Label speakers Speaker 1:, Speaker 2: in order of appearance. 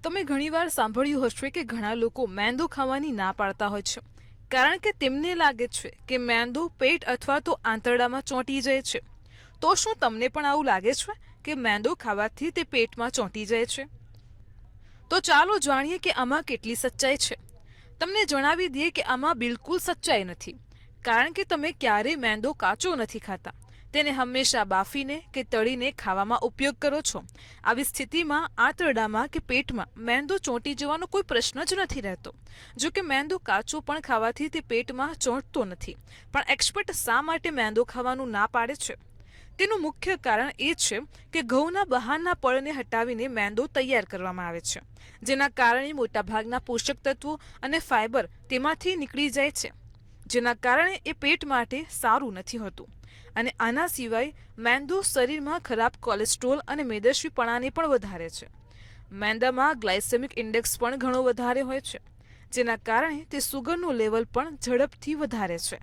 Speaker 1: તમે ઘણીવાર સાંભળ્યું હશે કે ઘણા લોકો મેંદો ખાવાની ના પાડતા હોય છે કારણ કે તેમને લાગે છે કે મેંદો પેટ અથવા તો આંતરડામાં ચોંટી જાય છે. તો શું તમને પણ આવું લાગે છે કે મેંદો ખાવાથી તે પેટમાં ચોંટી જાય છે? તો ચાલો જાણીએ કે આમાં કેટલી સચ્ચાઈ છે. તમને જણાવી દઈએ કે આમાં બિલકુલ સચ્ચાઈ નથી, કારણ કે તમે ક્યારેય મેંદો કાચો નથી ખાતા. તેને હંમેશા બાફીને કે તળીને ખાવામાં ઉપયોગ કરો છો. આવી સ્થિતિમાં આંતરડામાં કે પેટમાં મેંદો ચોંટી જવાનો કોઈ પ્રશ્ન જ નથી રહેતો. જો કે મેંદો કાચો પણ ખાવાથી તે પેટમાં ચોંટતો નથી. પણ એક્સપર્ટ શા માટે મેંદો ખાવાનું ના પાડે છે? તેનું મુખ્ય કારણ એ છે કે ઘઉંના બહારના પળને હટાવીને મેંદો તૈયાર કરવામાં આવે છે, જેના કારણે મોટાભાગના પોષક તત્વો અને ફાઇબર તેમાંથી નીકળી જાય છે, જેના કારણે એ પેટ માટે સારું નથી હોતું. અને આના સિવાય મેંદો શરીરમાં ખરાબ કોલેસ્ટ્રોલ અને મેદસ્વીપણાને પણ વધારે છે. મેંદામાં ગ્લાયસેમિક ઇન્ડેક્સ પણ ઘણો વધારે હોય છે, જેના કારણે તે સુગરનું લેવલ પણ ઝડપથી વધારે છે.